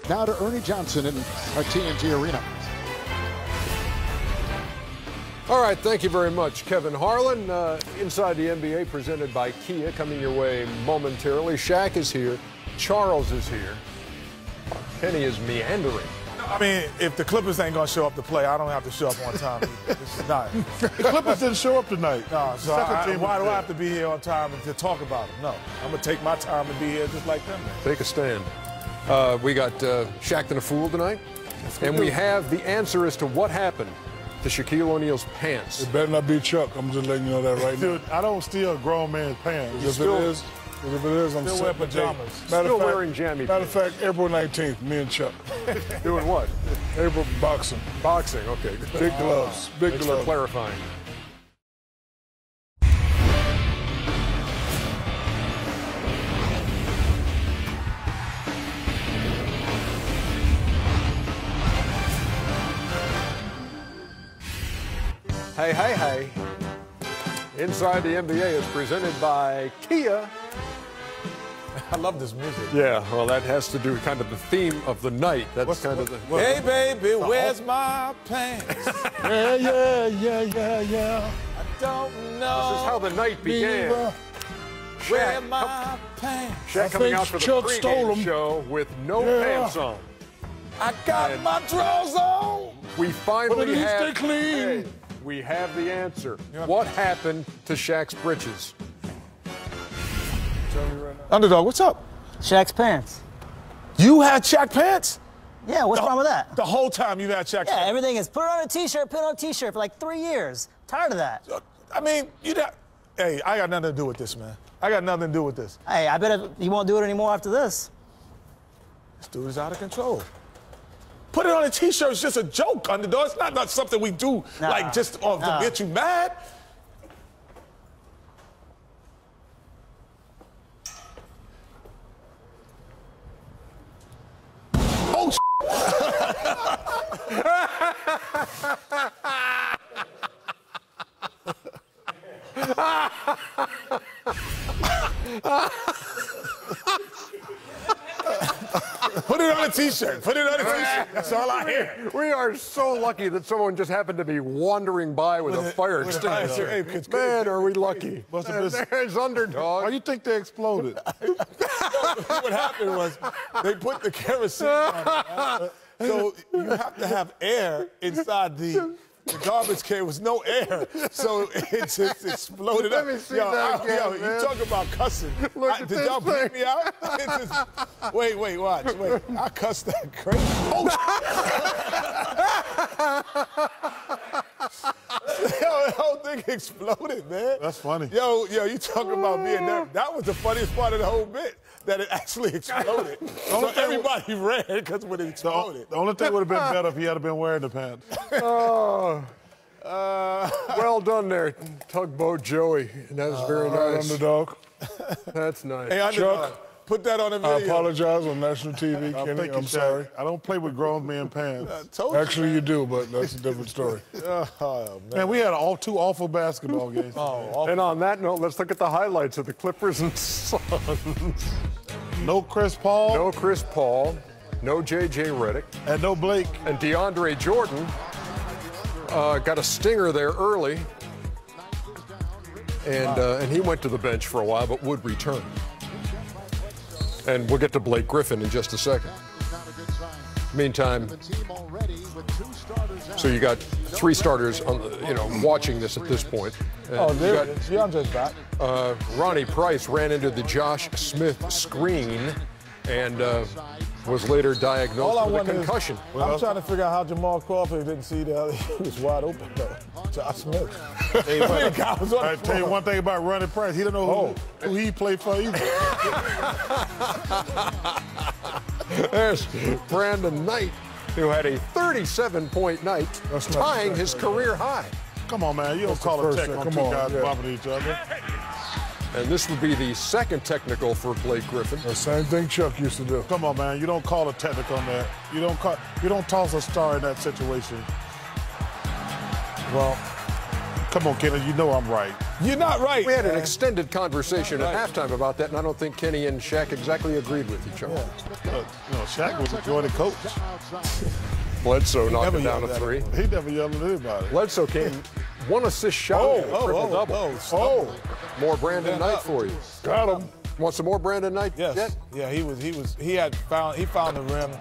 Now to Ernie Johnson in our TNT Arena. All right, thank you very much, Kevin Harlan. Inside the NBA, presented by Kia, coming your way momentarily. Shaq is here. Charles is here. Kenny is meandering. I mean, if the Clippers ain't going to show up to play, I don't have to show up on time. This is not. The Clippers didn't show up tonight. No, so why do I have to be here on time to talk about them? No, I'm going to take my time and be here just like them. Take a stand. We got Shaqtin' a Fool tonight, and we have the answer as to what happened to Shaquille O'Neal's pants. It better not be Chuck. I'm just letting you know that right now. Dude, I don't steal a grown man's pants. If it is, I'm still wearing pajamas. Still wearing jammy pants. Matter of fact, April 19th, me and Chuck. Doing what? April boxing. Boxing, okay. Big gloves. Big Thanks gloves. for clarifying. Hey, hey, hey. Inside the NBA is presented by Kia. I love this music. Yeah, well, that has to do with kind of the theme of the night. That's kind of the... Hey, baby, where's my pants? Yeah. I don't know. This is how the night began. Where my pants? Shaq coming out for the Chuck stole pregame 'em. show with no pants on. I got my drawers on. We finally have... Stay clean. Hey, we have the answer. What happened to Shaq's britches? Underdog, what's up? Shaq's pants. You had Shaq pants? Yeah, what's wrong with that? The whole time you had Shaq Yeah, pants. everything is put it on a t-shirt, put it on a t-shirt for like 3 years. Tired of that. I mean, hey, I got nothing to do with this, man. I got nothing to do with this. Hey, I bet he won't do it anymore after this. This dude is out of control. Put it on a t-shirt, it's just a joke, Underdog. It's not something we do, like, just to get you mad. Oh, Put it on a t-shirt. Put it on a t-shirt. That's all I hear. We are so lucky that someone just happened to be wandering by with a fire extinguisher. Hey, Man, are we lucky. There's Underdog. Why you think they exploded? What happened was they put the kerosene on it. So you have to have air inside the garbage can. Was no air, so it just exploded up. Let me see that again, you man. talk about cussing. Did y'all beat me out? Wait, watch. Wait, I cussed that crazy. Oh, yo, the whole thing exploded, man. That's funny. Yo, you talking about being there. That was the funniest part of the whole bit, that it actually exploded. So everybody ran because when it exploded. The only thing would have been better if he had been wearing the pants. Oh. Well done there, Tugboat Joey. That was very nice. Underdog. That's nice. Hey, Underdog, put that on the video. I apologize on national TV, Kenny. I'm sorry. I don't play with grown men pants. Actually, you do, but that's a different story. Oh, man. Man, we had two awful basketball games. And on that note, let's look at the highlights of the Clippers and Suns. No Chris Paul. No Chris Paul. No J.J. Redick. And no Blake. And DeAndre Jordan got a stinger there early. And he went to the bench for a while, but would return. And we'll get to Blake Griffin in just a second. Meantime, so you got 3 starters on the, watching this at this point. There it is. DeAndre's back. Ronnie Price ran into the Josh Smith screen and was later diagnosed with a concussion. I'm trying to figure out how Jamal Crawford didn't see that. He was wide open, though. Josh Smith. I tell you one thing about Ronnie Price. He don't know who he played for either. There's Brandon Knight, who had a 37-point night, tying his career high. Come on, man. You don't call a tech on two guys bumping each other. And this would be the second technical for Blake Griffin. The same thing Chuck used to do. Come on, man. You don't call a technical on that. You don't toss a star in that situation. Well, come on, Kenneth. You know I'm right. You're not right. We had an extended conversation at halftime about that, and I don't think Kenny and Shaq exactly agreed with each other. Yeah. Shaq was a Jordan coach. Bledsoe knocked it down to 3. He never yelled at anybody. Bledsoe came 1 assist shy of a triple-double. More Brandon Knight for you. Got him. Want some more Brandon Knight? Yes. Yet? Yeah, he found the rim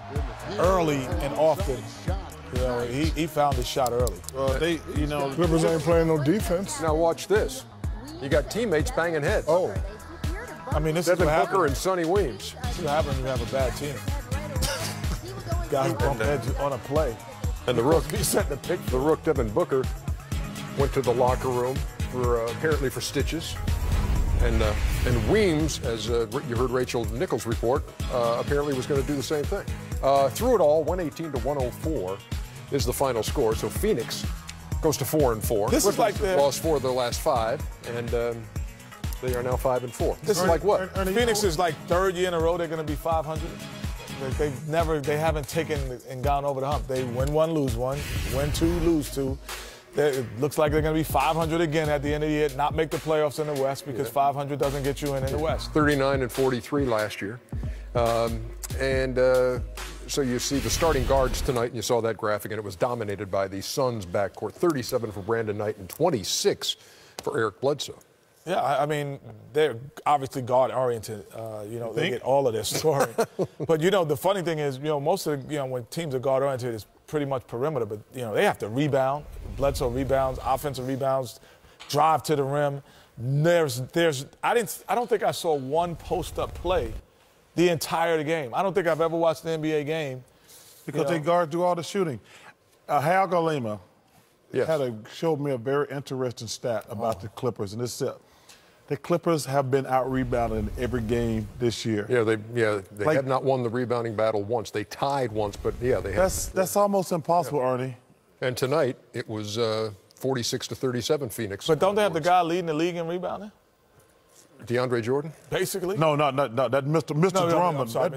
early and often. You know, he found his shot early. Clippers ain't playing no defense. Now watch this. You got teammates banging heads. Oh. I mean, this Devin is what Booker happens. and Sonny Weems. This is what happens when you have a bad team. Guys bump heads on a play. And the Rook, He set the pick. the Rook, Devin Booker, went to the locker room for apparently for stitches. And Weems, as you heard Rachel Nichols report, apparently was going to do the same thing. Through it all, 118 to 104 is the final score. So Phoenix goes to 4-4. This is like the lost 4 of their last 5, and they are now 5-4. This is like what? Phoenix is like 3rd year in a row they're going to be 500. They haven't taken and gone over the hump. They win 1, lose 1, win 2, lose 2. It looks like they're going to be 500 again at the end of the year, not make the playoffs in the West because 500 doesn't get you in the West. 39 and 43 last year. So you see the starting guards tonight, and you saw that graphic, and it was dominated by the Suns backcourt. 37 for Brandon Knight and 26 for Eric Bledsoe. Yeah, I mean, they're obviously guard-oriented. They get all of their scoring. But, the funny thing is, most of when teams are guard-oriented, it's pretty much perimeter. But, they have to rebound. Bledsoe rebounds, offensive rebounds, drive to the rim. I don't think I saw one post-up play the entire game. I don't think I've ever watched an NBA game. Because they guards do all the shooting. Hal Galima Yes. showed me a very interesting stat about the Clippers, and this is the Clippers have been out-rebounded in every game this year. Yeah, they have not won the rebounding battle once. They tied once, but they have. That's almost impossible, Ernie. And tonight it was 46 to 37 Phoenix. But don't they have the guy leading the league in rebounding? DeAndre Jordan? Basically. No, not that Mr. Drummond. I'm sorry,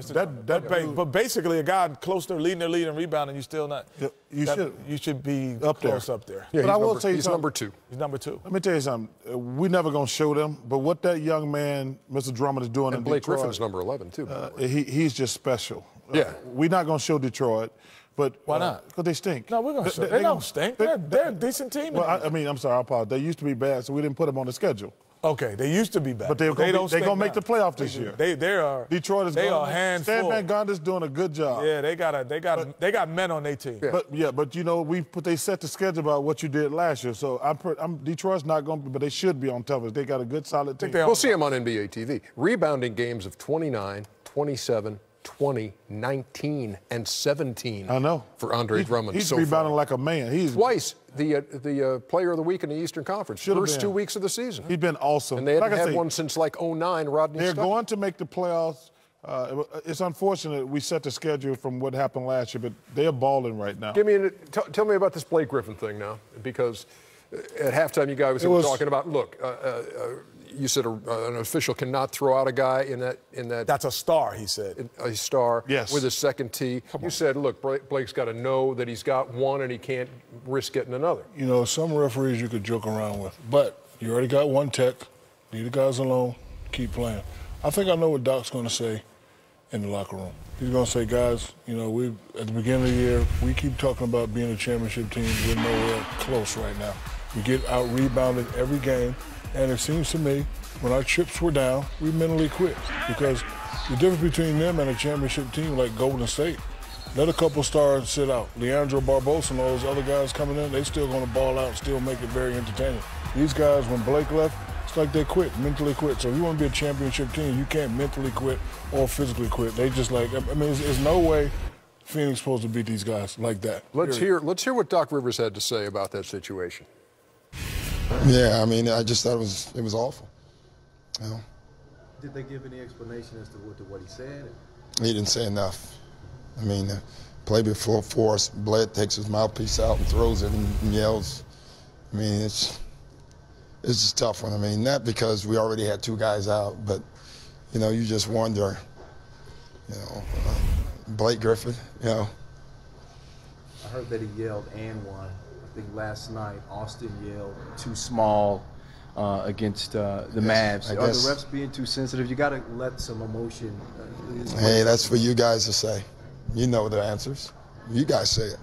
but basically, a guy close to leading the lead in rebounding, you still not. You should be close up there. Yeah, but I will say he's number 2. He's number 2. Let me tell you something. We're never going to show them, but what that young man, Mr. Drummond, is doing in Blake Detroit. Griffin's number 11, too. He's just special. Yeah. We're not going to show Detroit. But why not? Because they stink. No, we're going to show. They don't stink. They're a decent team. Well, I'm sorry, I apologize. They used to be bad, so we didn't put them on the schedule. Okay, they used to be bad. But they're going to make the playoff this year. They are. Detroit is. They are a handful. Stan Van Gundy's doing a good job. Yeah, they got men on their team. Yeah. But they set the schedule about what you did last year. So Detroit's not going to, but they should be on television. They got a good solid team. We'll see them on NBA TV. Rebounding games of 29, 27, 20, 19, and 17. I know. For Andre Drummond. He's rebounding like a man. He's twice the player of the week in the Eastern Conference. First 2 weeks of the season. He's been awesome. And they hadn't had one since like 09, Rodney They're Stuckey. going to make the playoffs. It's unfortunate we set the schedule from what happened last year, but they're balling right now. Tell me about this Blake Griffin thing now, because at halftime you guys were talking about, look, you said an official cannot throw out a guy in that. That's a star, he said. A star. Yes. With his second tee. You said, look, Blake's got to know that he's got one and he can't risk getting another. Some referees you could joke around with, but you already got one tech. Leave the guys alone. Keep playing. I think I know what Doc's going to say in the locker room. He's going to say, guys, we at the beginning of the year, we keep talking about being a championship team. We're nowhere close right now. We get out-rebounded every game. And it seems to me, when our chips were down, we mentally quit. Because the difference between them and a championship team like Golden State, let a couple stars sit out. Leandro Barbosa and all those other guys coming in, they still going to ball out and still make it very entertaining. These guys, when Blake left, it's like they quit, mentally quit. So if you want to be a championship team, you can't mentally quit or physically quit. They just there's no way Phoenix supposed to beat these guys like that. Let's hear what Doc Rivers had to say about that situation. Yeah, I just thought it was awful. Did they give any explanation as to what he said? He didn't say enough. Play before force, Bled takes his mouthpiece out and throws it and yells. It's just a tough one. Not because we already had 2 guys out, but you just wonder. Blake Griffin. I heard that he yelled "and one." I think last night Austin yelled "too small." against the Mavs. I Are the guess. refs being too sensitive? You got to let some emotion. Hey, that's for you guys to say. You know the answers. You guys say it.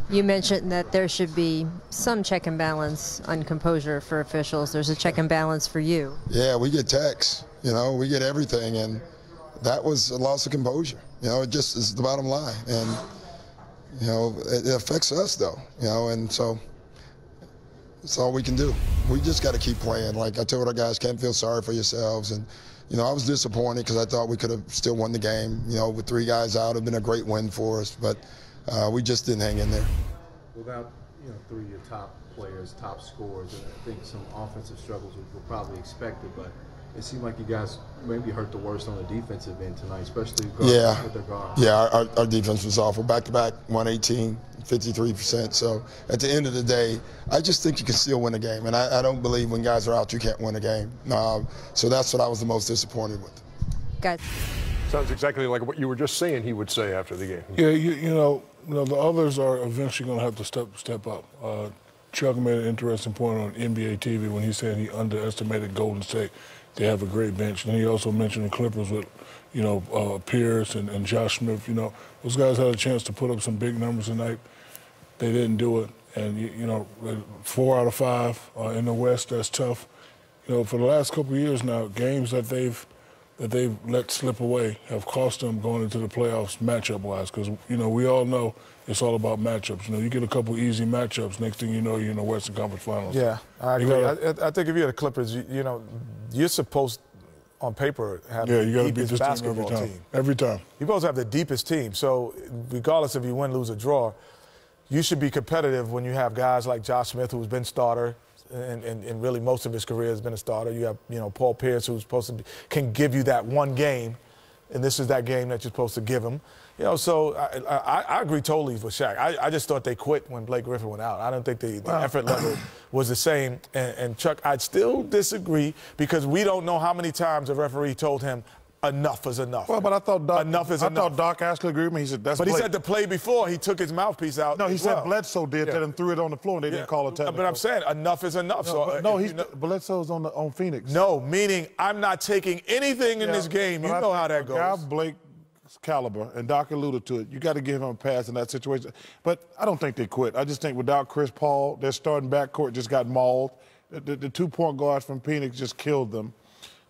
You mentioned that there should be some check and balance on composure for officials. There's a check and balance for you. Yeah, we get texts. You know, we get everything, and that was a loss of composure. You know, it just is the bottom line, and you know, it affects us though. You know, and so that's all we can do. We just got to keep playing. Like I told our guys, can't feel sorry for yourselves, and you know, I was disappointed because I thought we could have still won the game. You know, with 3 guys out, it'd been a great win for us, but we just didn't hang in there. Without 3 of your top players, top scorers, I think some offensive struggles were probably expected, but it seemed like you guys maybe hurt the worst on the defensive end tonight, especially with their guard. Yeah, our defense was awful. Back-to-back, 118, 53%. So at the end of the day, I just think you can still win a game. And I don't believe when guys are out, you can't win a game. So that's what I was the most disappointed with. Guys. Sounds exactly like what you were just saying he would say after the game. Yeah, you know, the others are eventually going to have to step up. Chuck made an interesting point on NBA TV when he said he underestimated Golden State. They have a great bench. And he also mentioned the Clippers with, Pierce and Josh Smith. You know, those guys had a chance to put up some big numbers tonight. They didn't do it. And, 4 out of 5 in the West, that's tough. You know, for the last couple of years now, games that they've let slip away have cost them going into the playoffs matchup-wise because, we all know it's all about matchups. You get a couple easy matchups, next thing you know, you're in the Western Conference Finals. Yeah, I agree. I think if you're the Clippers, you're supposed, on paper, have the deepest basketball team. Every time. You're supposed to have the deepest team. So regardless if you win, lose, or draw, you should be competitive when you have guys like Josh Smith, who's been starter, and really most of his career has been a starter. You have, Paul Pierce, who's supposed to can give you that one game, and this is that game that you're supposed to give him. So I agree totally with Shaq. I just thought they quit when Blake Griffin went out. I don't think the effort level was the same. And Chuck, I'd still disagree because we don't know how many times a referee told him, enough is enough. Well, but I thought Doc, enough is enough. I thought Doc actually agreed with me. He said that's. But he said the play before he took his mouthpiece out. No, he said Bledsoe did that and threw it on the floor, and they didn't call it technical. But I'm saying enough is enough. Bledsoe's on Phoenix. No, meaning I'm not taking anything in this game. You know how that goes. Guy Blake's caliber, and Doc alluded to it. You got to give him a pass in that situation. But I don't think they quit. I just think without Chris Paul, their starting backcourt just got mauled. The 2-point guards from Phoenix just killed them.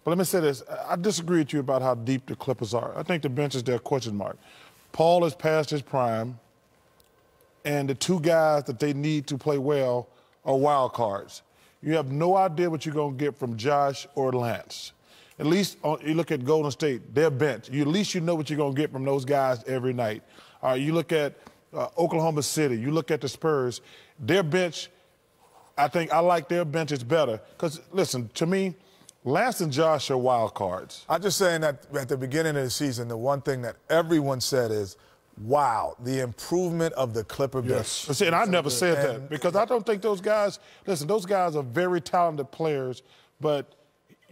But let me say this. I disagree with you about how deep the Clippers are. I think the bench is their question mark. Paul is past his prime, and the 2 guys that they need to play well are wild cards. You have no idea what you're going to get from Josh or Lance. At least you look at Golden State, their bench. At least you know what you're going to get from those guys every night. You look at Oklahoma City. You look at the Spurs. Their bench, I think I like their benches better. Because, listen, to me, Lance and Josh are wild cards. I'm just saying that at the beginning of the season, the one thing that everyone said is, wow, the improvement of the Clipper bench. See, and I never said that because I don't think those guys, listen, those guys are very talented players, but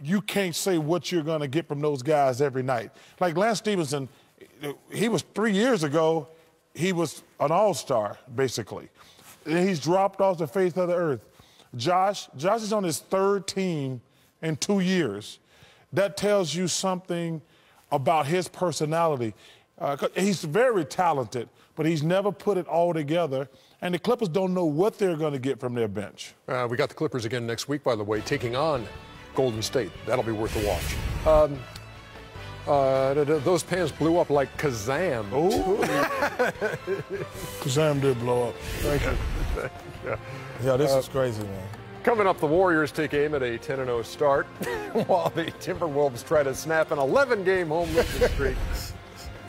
you can't say what you're going to get from those guys every night. Like Lance Stevenson, he was 3 years ago, he was an all-star, basically. And he's dropped off the face of the earth. Josh is on his 3rd team in 2 years. That tells you something about his personality. He's very talented, but he's never put it all together. And the Clippers don't know what they're going to get from their bench. We got the Clippers again next week, by the way, taking on Golden State. That'll be worth a watch. Those pants blew up like Kazam. Kazam did blow up. Thank you. Yeah, this is crazy, man. Coming up, the Warriors take aim at a 10-0 start, while the Timberwolves try to snap an 11-game home losing streak.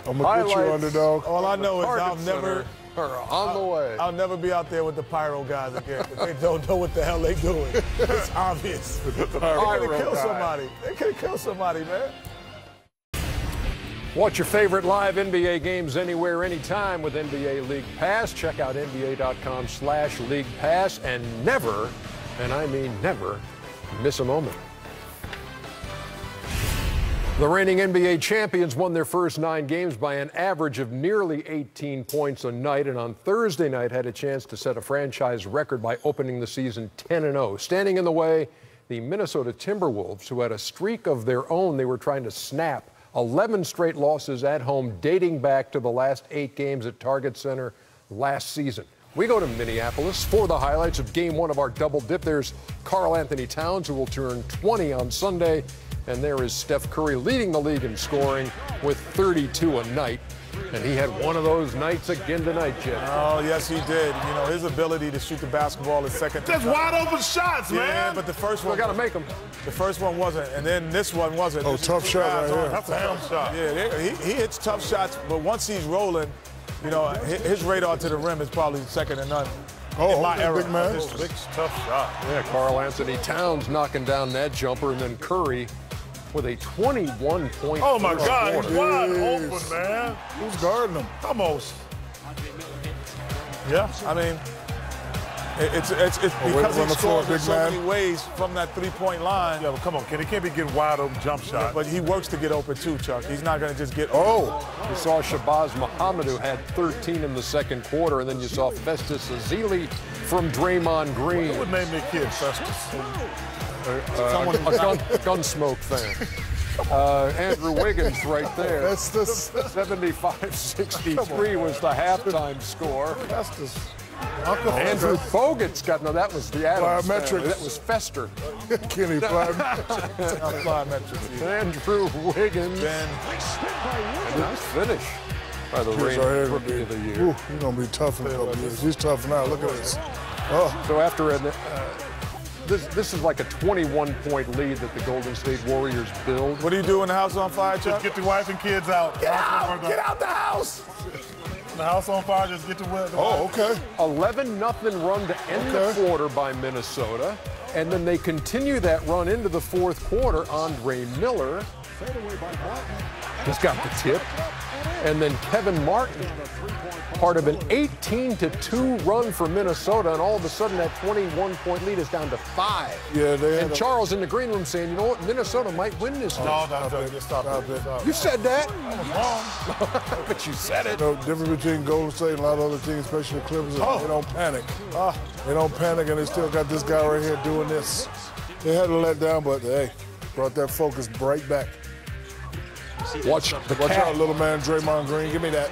I'm going to get you, underdog. All I know is I'll never be out there with the pyro guys again. They don't know what the hell they're doing. It's obvious. They could have killed somebody. They could have killed somebody, man. Watch your favorite live NBA games anywhere, anytime with NBA League Pass. Check out NBA.com/League Pass and never, and I mean never, miss a moment. The reigning NBA champions won their first 9 games by an average of nearly 18 points a night, and on Thursday night had a chance to set a franchise record by opening the season 10-0. Standing in the way, the Minnesota Timberwolves, who had a streak of their own they were trying to snap. 11 straight losses at home dating back to the last 8 games at Target Center last season. We go to Minneapolis for the highlights of Game 1 of our double dip. There's Karl Anthony Towns, who will turn 20 on Sunday. And there is Steph Curry leading the league in scoring with 32 a night. And he had one of those nights again tonight, Jim. Oh, yes, he did. You know, his ability to shoot the basketball is second to Just none. wide open shots, man. Yeah, but the first one. We got to make them. The first one wasn't, and then this one wasn't. Oh, tough shot right here. That's a tough shot. Yeah, he hits tough shots, but once he's rolling, you know, his radar to the rim is probably second to none. Oh, my era. big man. Big, tough shot. Yeah, Karl Anthony Towns knocking down that jumper, and then Curry with a 21-point. Oh, my God. quarter. He's wide open, man. Who's guarding him? Almost. Yeah, I mean, it's because he scores in so many ways from that three-point line. yeah, but come on, kid. He can't be getting wide open jump shot. But he works to get open too, Chuck. He's not going to just get. You saw Shabazz Muhammad, who had 13 in the second quarter, and then you saw Festus Ezeli from Draymond Green. Who would name their kid Festus? A Gunsmoke fan. Andrew Wiggins right there. That's the 75-63 was the halftime score. Festus. Andrew Bogut's got, no, that was the Adams. Plyometrics. That was Fester. Kenny Plyometrics. Andrew Wiggins. Ben. And nice finish by the reigning Rookie of the Year. Ooh, he's going to be tough in a couple years. He's tough now. Look at this. Oh. So after this is like a 21-point lead that the Golden State Warriors build. What do you do when the house is on fire, Chuck? Just get the wife and kids out. Get out! Get out the house! The house on fire, just get the Oh, okay. 11-0 run to end the quarter by Minnesota. And then they continue that run into the fourth quarter. Andre Miller has got the tip. And then Kevin Martin, part of an 18-2 run for Minnesota, and all of a sudden that 21-point lead is down to 5. Yeah, they had and Charles in the green room saying, you know what, Minnesota might win this game. No, just stop it. You said that. I was wrong. But you said it. You know, difference between Golden State and a lot of other teams, especially the Clippers, is they don't panic. They don't panic, and they still got this guy right here doing this. They had to let down, but hey, brought that focus right back. Watch out, little man, Draymond Green. Give me that.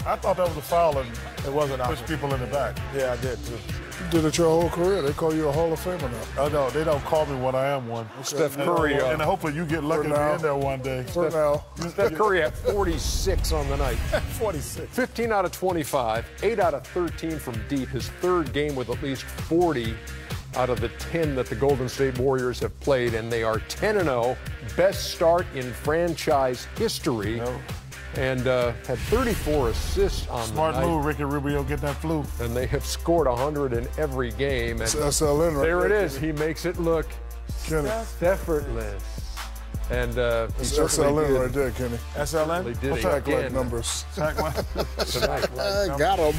I thought that was a foul and It wasn't. push people in the back. Yeah, I did too. You did it your whole career. They call you a Hall of Famer now. Oh, no, they don't call me when I am one. Steph Curry. And hopefully you get lucky to be in there one day. For now. Steph Curry had 46 on the night. 46. 15 out of 25, 8 out of 13 from deep. His third game with at least 40 out of the 10 that the Golden State Warriors have played, and they are 10-0, best start in franchise history, and had 34 assists on Smart the night. move, Ricky Rubio, get that flu. And they have scored 100 in every game. And SLN right there it there. is. He makes it look Kenny. effortless. And he That's certainly SLN did. right there, Kenny. SLN? They did Attack like again numbers. tonight. Got him.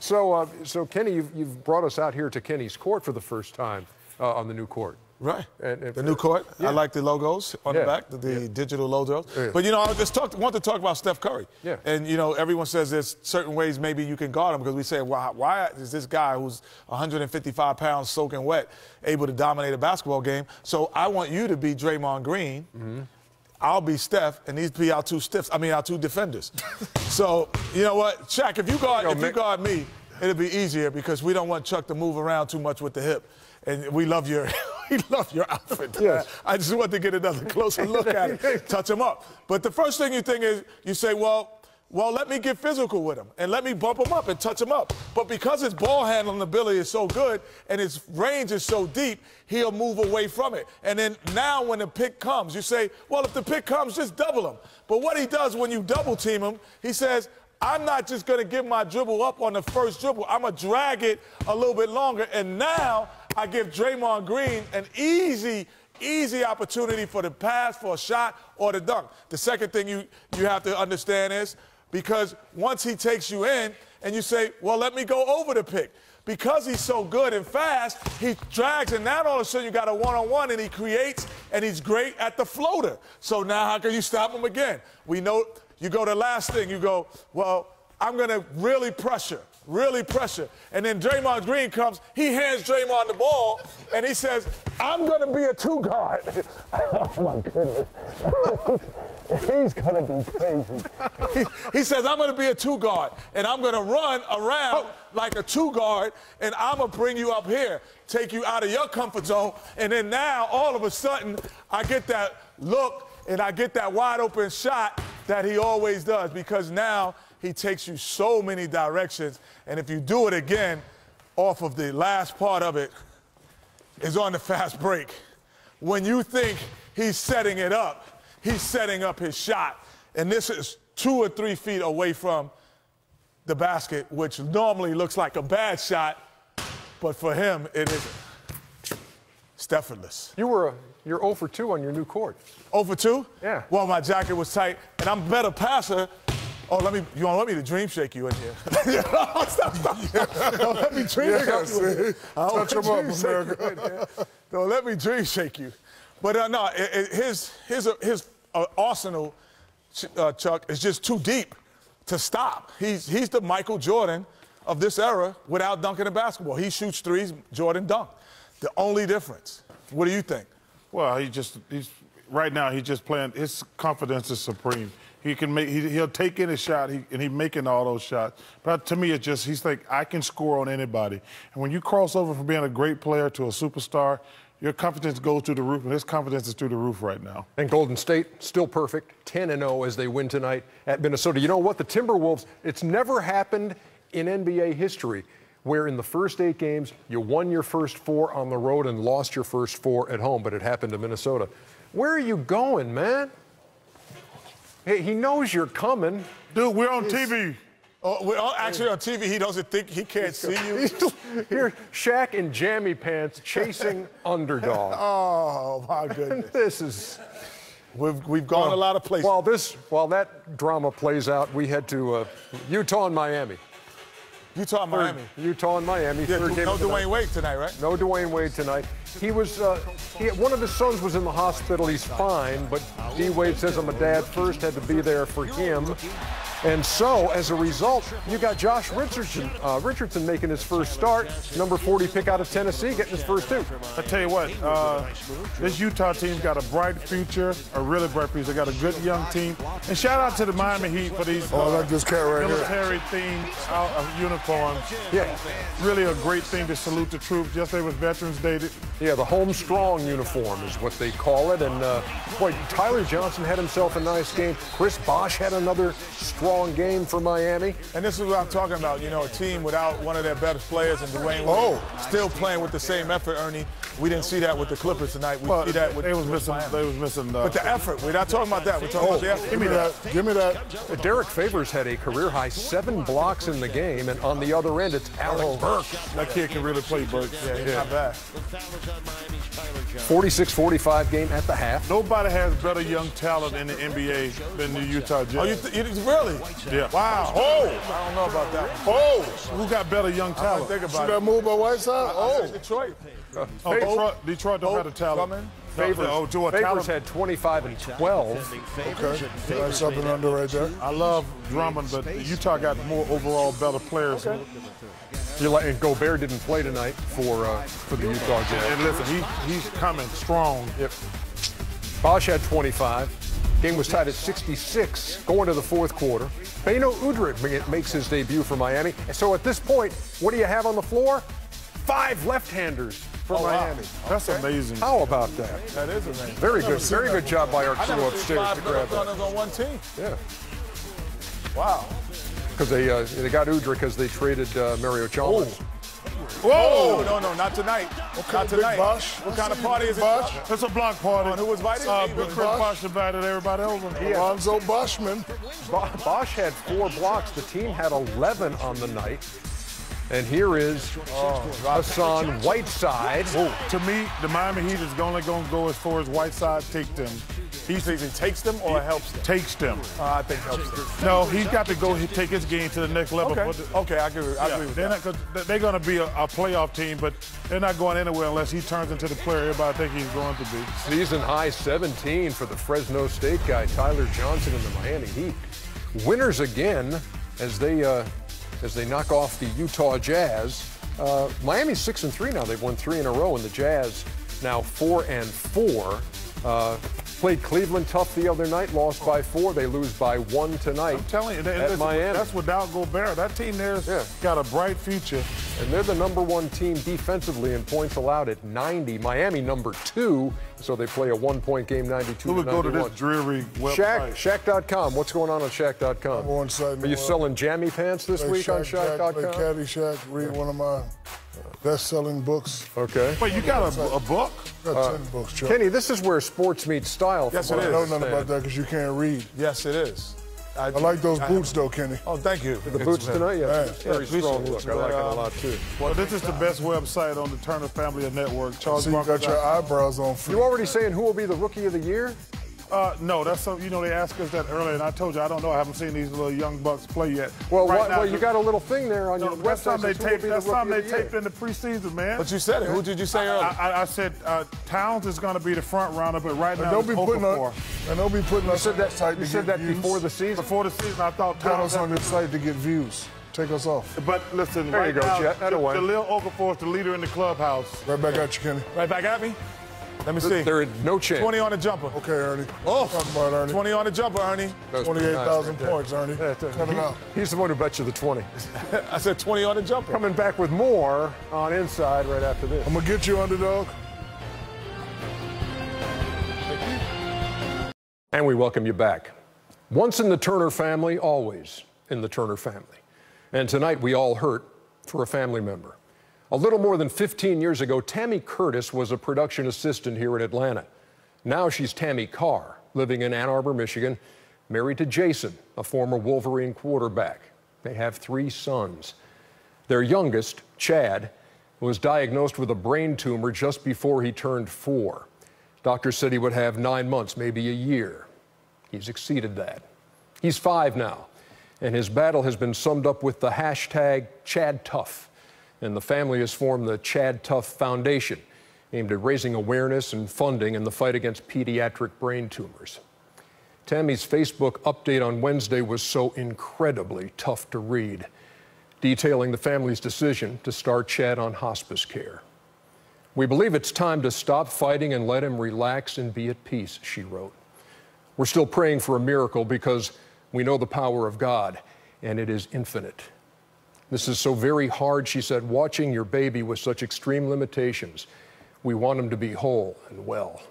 So Kenny, you've brought us out here to Kenny's court for the first time on the new court. Right. And The new court. Yeah. I like the logos on the back, the digital logos. Yeah. But, you know, I just want to talk about Steph Curry. Yeah. And, you know, everyone says there's certain ways maybe you can guard him because we say, why is this guy who's 155 pounds soaking wet able to dominate a basketball game? So I want you to be Draymond Green. Mm-hmm. I'll be Steph, and these be our two defenders. So, you know what, Shaq, if you guard me, it'll be easier because we don't want Chuck to move around too much with the hip. And we love your outfit. Yes. I just want to get another closer look at it, touch him up. But the first thing you think is, you say, well, let me get physical with him and let me bump him up and touch him up. But because his ball handling ability is so good and his range is so deep, he'll move away from it. And then now when the pick comes, you say, well, if the pick comes, just double him. But what he does when you double team him, he says, I'm not just going to give my dribble up on the first dribble. I'm going to drag it a little bit longer. And now I give Draymond Green an easy opportunity for the pass, for a shot, or the dunk. The second thing you have to understand is because once he takes you in and you say, well, let me go over the pick. Because he's so good and fast, he drags, and now all of a sudden you got a one-on-one, and he creates, and he's great at the floater. So now how can you stop him again? We know you go to the last thing. You go, well, I'm going to really pressure. really pressure. And then Draymond Green comes, he hands Draymond the ball, and he says, I'm going to be a two-guard. Oh, my goodness. He's going to be crazy. He says, I'm going to be a two-guard, and I'm going to run around like a two-guard, and I'm going to bring you up here, take you out of your comfort zone, and then now, all of a sudden, I get that look, and I get that wide-open shot that he always does, because now he takes you so many directions, and if you do it again off of the last part of it is on the fast break. When you think he's setting it up, he's setting up his shot, and this is 2 or 3 feet away from the basket, which normally looks like a bad shot, but for him, it isn't. It's effortless. You're 0 for 2 on your new court. 0 for 2? Yeah. Well, my jacket was tight, and I'm a better passer. Oh, you want me to dream shake you in here? Stop. Don't let me dream shake you. Touch him up, America. Don't let me dream shake you. But no, his arsenal, Chuck, is just too deep to stop. He's the Michael Jordan of this era without dunking a basketball. He shoots threes, Jordan dunk. The only difference. What do you think? Well, right now he's just playing. His confidence is supreme. He can make. He'll take any shot, and he's making all those shots. But to me, it's just he's like, I can score on anybody. And when you cross over from being a great player to a superstar, your confidence goes through the roof, and his confidence is through the roof right now. And Golden State, still perfect, 10-0 as they win tonight at Minnesota. You know what? The Timberwolves, it's never happened in NBA history where in the first 8 games you won your first 4 on the road and lost your first 4 at home, but it happened to Minnesota. Where are you going, man? Hey, he knows you're coming. Dude, we're on TV. Oh, we're actually on TV. He doesn't think he can't see you. Here, Shaq in jammy pants chasing underdog. Oh, my goodness. This is... We've gone a lot of places. While that drama plays out, we head to Utah and Miami. Utah and Miami. Utah and Miami. Yeah, no Dwayne Wade tonight, right? No Dwayne Wade tonight. He was, one of his sons was in the hospital. He's fine, but D. Wade says, I'm a dad first, had to be there for him. And so, as a result, you got Josh Richardson making his first start, number 40 pick out of Tennessee, getting his first 2. I tell you what, this Utah team's got a bright future, a really bright future. They got a good young team. And shout out to the Miami Heat for these military-themed uniforms. Yeah. Really a great thing to salute the troops. Yesterday was Veterans Day. Yeah, the home strong uniform is what they call it. And, boy, Tyler Johnson had himself a nice game. Chris Bosh had another strong game for Miami. And this is what I'm talking about, you know, a team without one of their best players and Dwayne Wade still playing with the same effort, Ernie. We didn't see that with the Clippers tonight. We see that with they was missing but the effort, we're not talking about that. We're talking about the effort. Give me that. Derek Favors had a career-high 7 blocks in the game, and on the other end, it's Alec Burks. That kid can really play, Burks. Yeah, not bad. 46-45 game at the half. Nobody has better young talent in the NBA than the Utah Jazz. Oh, you really? Yeah. Wow. Oh! I don't know about that one. Oh! Who got better young talent? Think about See that move by Whiteside? Detroit. Detroit don't have the talent. Favors had 25 and 12. Okay. That's up and under right there. I love Drummond, but Utah got more overall better players. Okay. And Gobert didn't play tonight for the Utah Jazz. And listen, he's coming strong. Yep. Bosh had 25. Game was tied at 66 going to the fourth quarter. Beno Udrih makes his debut for Miami. So at this point, what do you have on the floor? 5 left-handers for Miami. Wow. That's amazing. How about that? That is amazing. Very good job by our crew upstairs to grab that. on one team. Yeah. Wow. Because they got Udrih because they traded Mario Chalmers. Whoa! No, not tonight. Not tonight. Bosh? What kind of party is it? Bosh? It's a block party. Who was invited? Chris Bosh invited everybody over. Alonzo Boschman. Bosh had 4 blocks. The team had 11 on the night. And here is Hassan Whiteside. To me, the Miami Heat is only going to go as far as Whiteside take them. He says he takes them or helps them? Takes them. I think helps them. No, he's got to go take his game to the next level. Okay, I agree with that. They're going to be a playoff team, but they're not going anywhere unless he turns into the player everybody think he's going to be. Season high 17 for the Fresno State guy, Tyler Johnson and the Miami Heat. Winners again as they as they knock off the Utah Jazz. Miami's 6-3 now. They've won 3 in a row, and the Jazz now 4-4. Played Cleveland tough the other night, lost by 4. They lose by 1 tonight. I'm telling you, Miami. That's without Gobert. That team there's got a bright future. And they're the #1 team defensively in points allowed at 90. Miami #2, so they play a 1-point game, 92-91. Who would go to this dreary website? Shaq.com. What's going on Shaq.com? One side. Are you selling jammy pants this week on Shaq.com? Play Caddyshack, read one of my best-selling books. Okay. Wait, you got a book? I got 10 books, Chuck. Kenny, this is where sports meets style. Yes, it I is. don't know nothing about that because you can't read. Yes, it is. I like those boots, though, Kenny. Oh, thank you. The boots tonight? Yeah. Very strong appreciate it. look. I like it a lot, too. Well, this is the best website on the Turner Family Network. Charles So you got your eyebrows on. You already saying who will be the Rookie of the Year? No, that's something, you know, they asked us that earlier, and I told you, I don't know. I haven't seen these little young bucks play yet. Well, right now, you got a little thing there on your website. That's something they taped in the preseason, man. But you said it. Who did you say earlier? I said Towns is going to be the front runner, but right now don't be putting us on that site to You said get that views. before the season? Before the season, I thought Put Towns us on this site to get views. Take us off. But listen, There right you go, now, Jet. That'll win. Jaleel Okafor is the leader in the clubhouse. Right back at you, Kenny. Right back at me? Let me see. There is no chance. 20 on the jumper. Okay, Ernie. Oh, Talk about Ernie. 20 on the jumper, Ernie. 28,000 points, Ernie. Cut it out. He's the one who bet you the 20. I said 20 on the jumper. Coming back with more on Inside right after this. I'm going to get you, underdog. And we welcome you back. Once in the Turner family, always in the Turner family. And tonight we all hurt for a family member. A little more than 15 years ago, Tammy Curtis was a production assistant here in Atlanta. Now she's Tammy Carr, living in Ann Arbor, Michigan, married to Jason, a former Wolverine quarterback. They have 3 sons. Their youngest, Chad, was diagnosed with a brain tumor just before he turned 4. Doctors said he would have 9 months, maybe a year. He's exceeded that. He's 5 now, and his battle has been summed up with the hashtag #ChadTough. And the family has formed the Chad Tough Foundation, aimed at raising awareness and funding in the fight against pediatric brain tumors. Tammy's Facebook update on Wednesday was so incredibly tough to read, detailing the family's decision to start Chad on hospice care. "We believe it's time to stop fighting and let him relax and be at peace," she wrote. "We're still praying for a miracle because we know the power of God, and it is infinite. This is so very hard," she said, "watching your baby with such extreme limitations. We want him to be whole and well."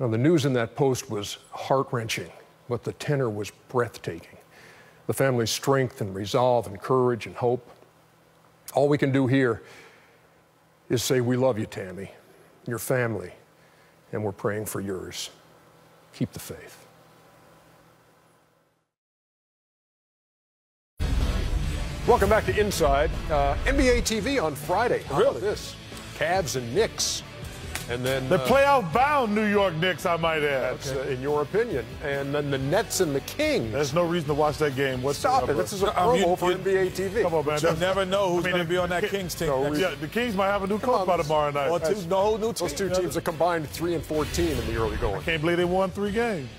Now, the news in that post was heart-wrenching, but the tenor was breathtaking. The family's strength and resolve and courage and hope. All we can do here is say, "We love you, Tammy, your family, and we're praying for yours. Keep the faith." Welcome back to Inside. NBA TV on Friday. How about this? Cavs and Knicks. And then The playoff-bound New York Knicks, I might add. that's in your opinion. And then the Nets and the Kings. There's no reason to watch that game. Stop it. This is a promo for NBA TV. Come on, man. You never know who's going to be on that Kings team. Yeah, the Kings might have a new coach by tomorrow night. Or new Those two teams are combined 3-14 in the early going. Can't believe they won 3 games.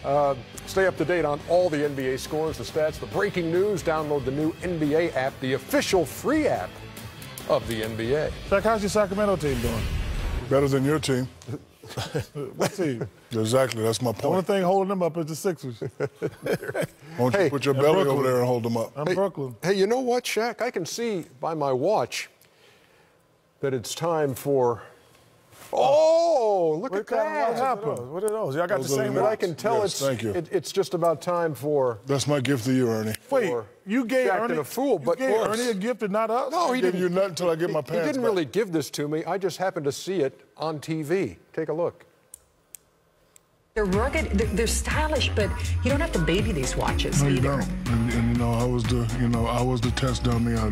Stay up to date on all the NBA scores, the stats, the breaking news. Download the new NBA app, the official free app of the NBA. Shaq, how's your Sacramento team doing? Better than your team. What team? Exactly, that's my The only point. thing holding them up is the Sixers. Why don't you put your belly over there and hold them up? I'm Brooklyn. Hey, you know what, Shaq? I can see by my watch that it's time for. Oh, look at that! What happened? What are those? Y'all got the same But watch? I can tell Yes, thank you. it's just about time for. That's my gift to you, Ernie. Wait, for you gave Shaqtin Ernie a fool, but you gave of course. Ernie a gift and not us? No, he Give didn't. you nothing until I get my He pants didn't back. really give this to me. I just happened to see it on TV. Take a look. They're rugged, they're stylish, but you don't have to baby these watches No, you either. don't. And you know, I was the test dummy. I,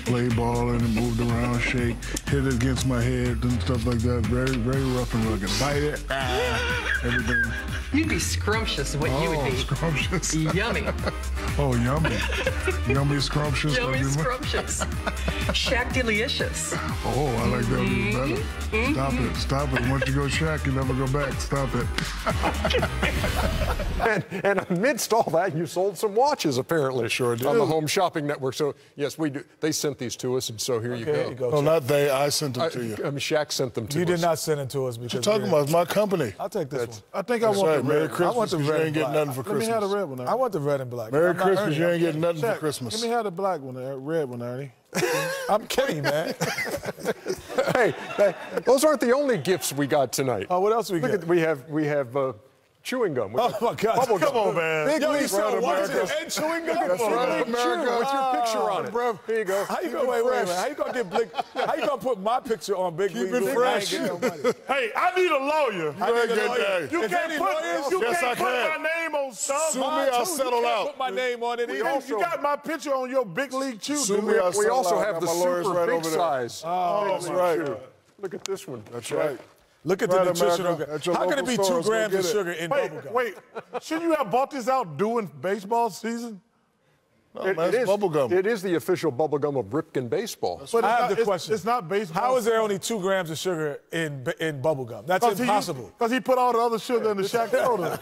played ball and moved around, shake, hit it against my head and stuff like that. Very, very rough and rugged. Bite it, everything. You'd be scrumptious, what you would be. Scrumptious. Yummy. Oh, yummy. Yummy scrumptious. Yummy scrumptious. Shaq delicious. Oh, I like that even better. Stop it. Stop it. Once you go Shaq, you never go back. Stop it. And amidst all that, you sold some watches apparently. Sure do. On the Home Shopping Network. So, yes, we do. They sent these to us, and so here you go. Here you go. No, not they. I sent them to you. I mean, Shaq sent them to us. You did not send it to us because What you talking about? It's my company. I'll take this one. I think I want the Merry red. Christmas. I want the 'cause red you and ain't getting black. nothing for Let me Christmas. have the red one. I want the red and black. Merry I'm not Christmas. Ernie. You ain't getting nothing for Shaq, Christmas. Let me have the black one, the red one, Ernie. I'm kidding, man. Hey, those aren't the only gifts we got tonight. Oh, what else we Look got? at, we have chewing gum. Oh my God! Bubble gum. Come on, man. Big Yo, you league said right, watches America. and chewing gum. That's right, Big America. Chew. With your picture on it. Bro. Here you go. How you gonna wait? How you gonna get Big? How you gonna put my picture on Big League? it fresh. Hey, I need a lawyer. I need a lawyer. You Is can't any put, lawyers? you Yes, can't I put can. my name on stuff. Sue me, I'll settle out. Put my name on it. either. You got my picture on your Big League Chew, Sue dude. me, I'll We settle also out. have Got the my lawyers super right big over there. size. Oh, that's right. Look at this one. That's right. Look at the Right, nutritional. America. At your How can it local be 2 stores, go grams get of it. sugar in bubble gum? Wait, shouldn't you have bought this out during baseball season? No, man, it's bubble gum. It is the official bubble gum of Ripken baseball. But I have it's the not- question. It's not baseball. How is there only 2 grams of sugar in bubble gum? That's impossible. Because he put all the other sugar in the Shaq soda.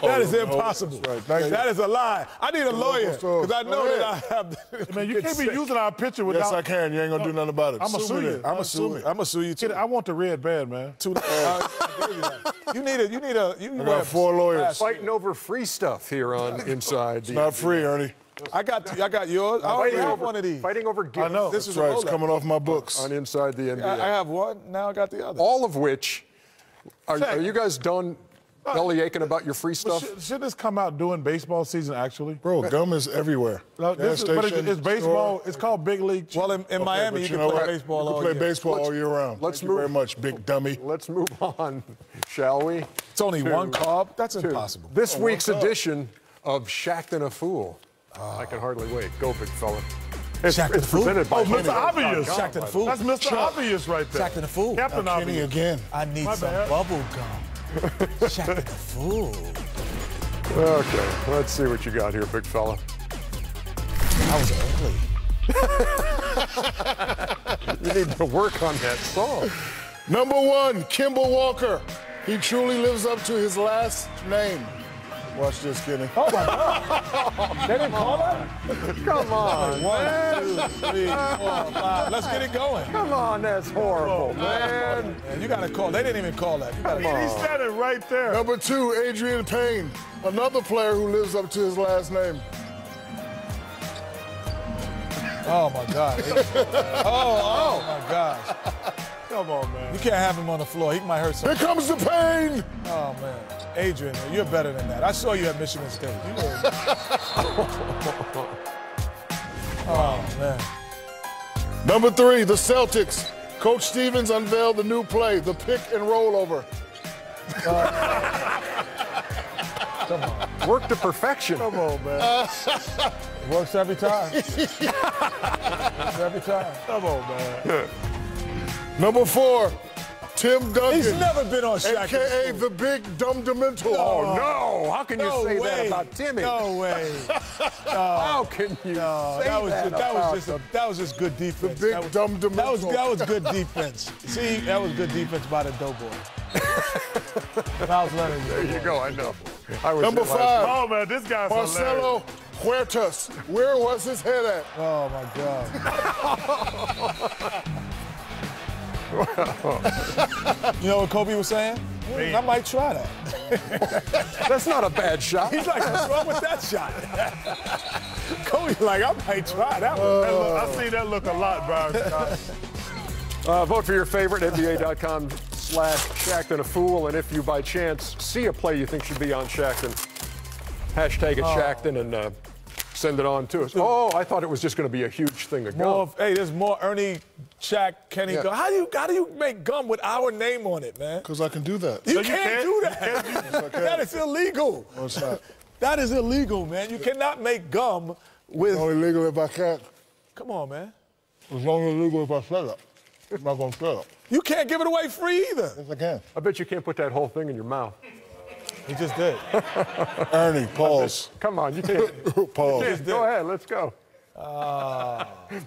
That is impossible. That's right. Thank you. That is a lie. I need a lawyer because I know Go that I have. Man, you can't be using our picture without. Yes, I can. You ain't going to do nothing about it. I'm going to sue you. I'm gonna sue you. I'm gonna sue you too. I want the red bad, man. You need a. I got 4 lawyers. Fighting over free stuff here on Inside. Not free, Ernie. I got yours. I already have one of these. Fighting over gifts. I know. This That's is a right. It's Rolex. coming off my books. On Inside the NBA. I have one. Now I got the other. All of which, are you guys done belly aching about your free stuff? Should this come out during baseball season, actually? Bro, gum is everywhere. No, Gas but station, it's baseball. store. It's called Big League Chew. Well, in Miami, But you can know play what? baseball You all can play year. baseball all year round. let's Thank you very move- much, big dummy. Let's move on, shall we? It's only 1 carb. That's To impossible. This week's carb. edition of Shaqtin' a Fool. I can hardly wait. Go, big fella. It's Shaqtin' a Fool? presented by Mr. Obvious. Shaqtin' a Fool. That's Mr. Obvious right there. Shaqtin' a Fool. Captain Kenny Obvious. again. I need My some bad. bubble gum. Shaqtin' a Fool. Okay, let's see what you got here, big fella. I was ugly. You need to work on that song. Number 1, Kimball Walker. He truly lives up to his last name. Watch this, Kenny. Oh my God. They didn't call that? Come on, 1, 2, 3, 4, 5. Let's get it going. come on, that's horrible, man. Man, you got to call. They didn't even call that. You gotta He's standing right there. Number 2, Adrian Payne. Another player who lives up to his last name. Oh my God. Oh my gosh. Come on, man. You can't have him on the floor. He might hurt Here something. comes the pain. Oh man. Adrian, you're better than that. I saw you at Michigan State. You were... Oh man. Number 3, the Celtics. Coach Stevens unveiled the new play, the pick and roll over. Work to perfection. Come on, man. Works every time. Works every time. Come on, man. Number 4, Tim Duncan. He's never been on Shaq. AKA the big dumb demental. Oh, no. How can you No say way. that about Timmy? No way. How can you say that was just good defense. The big that was, dumb demental. that was good defense. See, that was good defense by the doughboy. Miles Leonard. There you go, I know. I was Number there 5, last Oh, man, this guy's Marcelo Huertas. Where was his head at? Oh my God. You know what Kobe was saying? I might try that. That's not a bad shot. He's like, what's wrong with that shot? Kobe's like, I might try that one. I see that look a lot, Brian. Vote for your favorite, NBA.com/Shaqtin' a Fool. And if you, by chance, see a play you think should be on Shaqtin', hashtag it Shaqtin' and send it on to us. Oh, I thought it was just going to be a huge thing of gum. Hey, there's more Ernie, Shaq, Kenny gum. How do you make gum with our name on it, man? Because I can do that. You can't do that. That is illegal. No, it's not. That is illegal, man. You cannot make gum with. It's only legal if I can't. Come on, man. It's only legal if I set up. I'm not going to set up. You can't give it away free either. Yes, I can. I bet you can't put that whole thing in your mouth. He just did. Ernie, pause. Come on, you can't. Pause. Go ahead, let's go.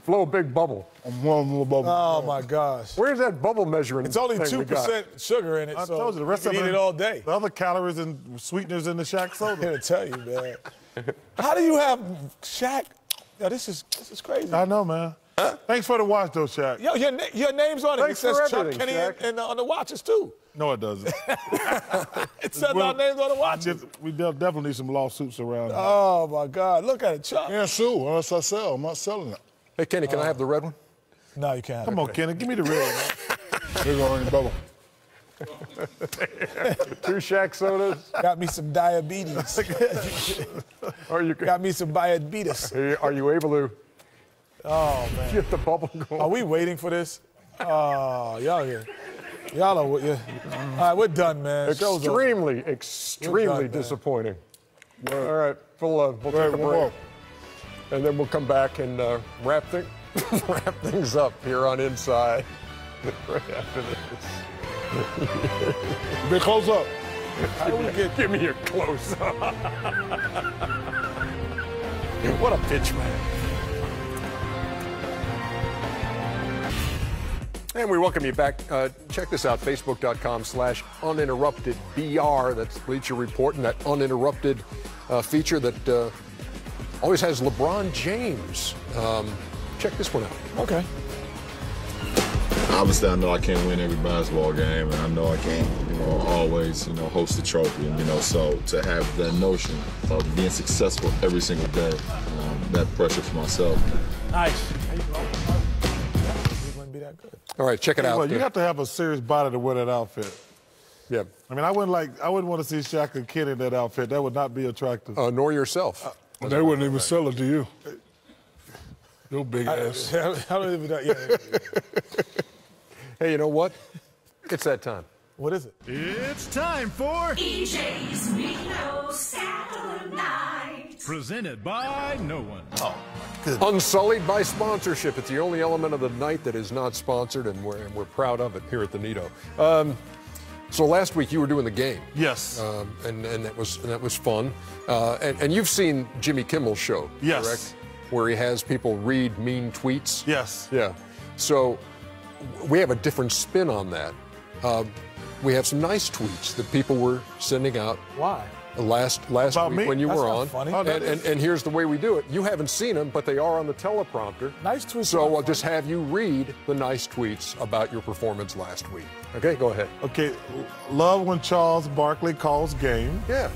Blow a big bubble. I'm one little bubble. Oh my gosh. Where's that bubble measuring? It's only thing we got? 2% sugar in it, I so told you the rest you of can eat it all day. The other calories and sweeteners in the Shaq I'm soda. here to tell you, man. How do you have Shaq? Yo, this is crazy. I know, man. Thanks for the watch, though, Shaq. Yo, your name's on it. Thanks it says for everything, Chuck Kenny Shaq. and on the watches, too. No, it doesn't. It says our names on the watches. We definitely need some lawsuits around here. Oh, my God. Look at it, Chuck. Can't sue unless I sell. I'm not selling it. Hey, Kenny, can I have the red one? No, you can't. Come on, Kenny. Give me the real one. They're going to bubble. 2 Shaq sodas. Got me some diabetes. Got me some diabetes. Are you able to get the bubble going? Are we waiting for this? Oh, y'all here. Y'all are, all right, we're done, man. Extremely disappointing. All right, we'll take a break. And then we'll come back and wrap things up here on Inside right after this. Big close up. Give me your close up. What a pitch, man. And we welcome you back. Check this out, facebook.com/uninterruptedbr. That's Bleacher Report, and that uninterrupted feature that always has LeBron James. Check this one out. Okay. Obviously, I know I can't win every basketball game, and I know I can't, always, host a trophy. And, so to have that notion of being successful every single day, that pressure for myself. Nice. Wouldn't be that good. All right, check it out. Well, you have to have a serious body to wear that outfit. Yeah. I mean, I wouldn't want to see Shaq and Kenny in that outfit. That would not be attractive. Nor yourself. They wouldn't even sell it to you. Your big ass. I don't even know. Yeah. Hey, you know what? It's that time. What is it? It's time for EJ's Reno Saturday Night. Presented by no one. Oh, good. Unsullied by sponsorship. It's the only element of the night that is not sponsored, and we're proud of it here at the Nido. So last week you were doing the game. Yes. And that was fun. And you've seen Jimmy Kimmel's show, yes, correct? Where he has people read mean tweets. Yes. Yeah. So we have a different spin on that. We have some nice tweets that people were sending out. Why? Last week when you were on. Funny. And here's the way we do it. You haven't seen them, but they are on the teleprompter. Nice tweets. So I'll just have you read the nice tweets about your performance last week. Okay, go ahead. Okay, love when Charles Barkley calls game. Yeah.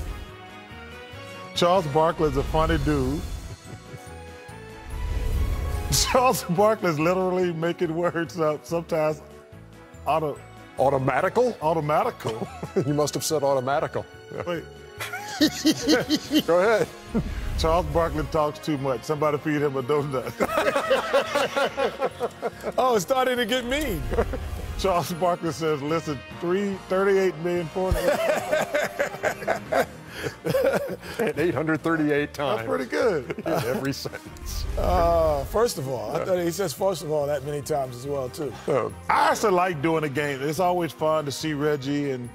Charles Barkley is a funny dude. Charles Barkley is literally making words up, sometimes automatical? Automatical. You must have said automatical. Yeah. Wait. Go ahead. Charles Barkley talks too much. Somebody feed him a donut. Oh, it's starting to get mean. Charles Barkley says, listen, 38 million for and 838 times. That's pretty good. In every sentence. First of all, I thought he says first of all that many times as well, too. I actually like doing the game. It's always fun to see Reggie and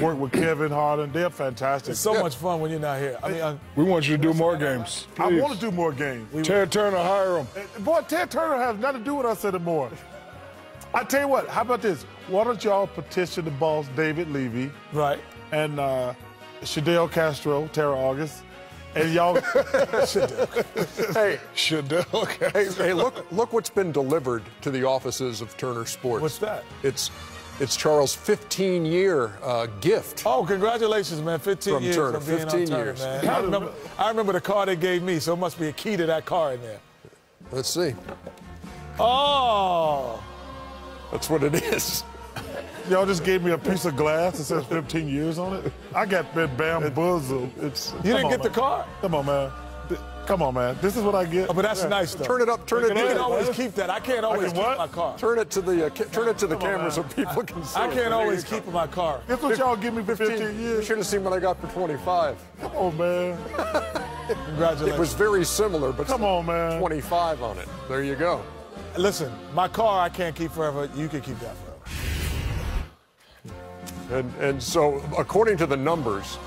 work with Kevin Harlan. They're fantastic. It's so much fun when you're not here. I mean, we want you to do more games. Please. I want to do more games. Ted Turner, hire him. Boy, Ted Turner has nothing to do with us anymore. I tell you what, how about this? Why don't y'all petition the boss, David Levy? Right. And Shadell Castro, Tara August. And y'all. Hey, Shadell. Hey, look what's been delivered to the offices of Turner Sports. What's that? It's Charles' 15-year gift. Oh, congratulations, man! 15 from years Turner. from being 15 on Turner, years, man. I remember the car they gave me, so it must be a key to that car in there. Let's see. Oh, that's what it is. Y'all just gave me a piece of glass that says 15 years on it. I got bamboozled. You didn't get the car? Come on, man. Come on, man. This is what I get. Oh, but that's nice, though. Turn it up. Turn it. You can always keep that. I can't always keep my car. Turn it to the camera so people can see. I can't always keep my car. That's what y'all give me for 15 years. You should have seen what I got for 25. Come on, man. Congratulations. It was very similar, but come on, man. 25 on it. There you go. Listen, my car I can't keep forever. You can keep that forever. And so, according to the numbers,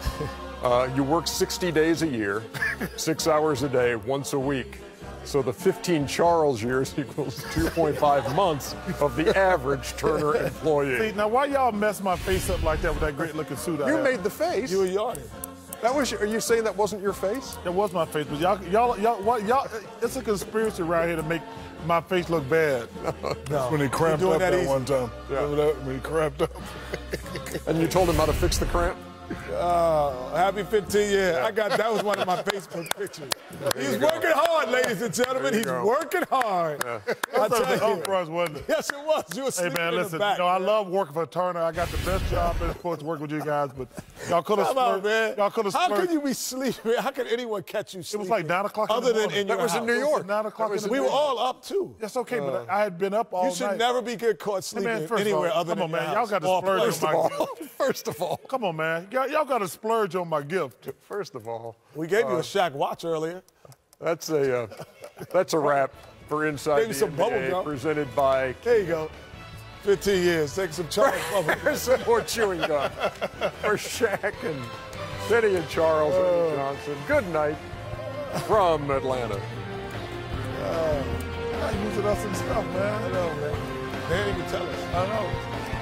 you work 60 days a year, 6 hours a day, once a week. So the 15 Charles years equals 2.5 months of the average Turner employee. See, now why y'all mess my face up like that with that great looking suit I have? You made the face. You were yawning. That was. Are you saying that wasn't your face? That was my face, but y'all, it's a conspiracy right here to make my face look bad. That's when he cramped up that one time. Yeah. Remember that? When he cramped up. And you told him how to fix the cramp? Happy 15 years. That was one of my Facebook pictures. He's working hard, ladies and gentlemen. He's working hard. I tell you. For us, wasn't it? Yes, it was. You were sleeping man, in listen, the back. I love working for Turner. I got the best job in sports working with you guys, but y'all could have splurged. Man. Y'all could have How splurged. could you be sleeping? How could anyone catch you sleeping? It was like 9 o'clock other in the than morning. in your That was house. in New York. 9 o'clock in the We morning. were all up, too. That's okay, but I had been up all night. You should never be get caught sleeping anywhere other than man. your Y'all house. got to splurge on my gift. First of all. Come on, man. Y'all got to splurge on my gift. First of all. We gave you a Shaq watch earlier. That's a wrap for Inside the some bubble NBA gum. presented by. There you go. 15 years. Take some Charles bubble. There's some more chewing gum for Shaq and Penny and Charles and Johnson. Good night from Atlanta. Y'all using us and stuff, man. I know, man. They didn't even tell us. I know.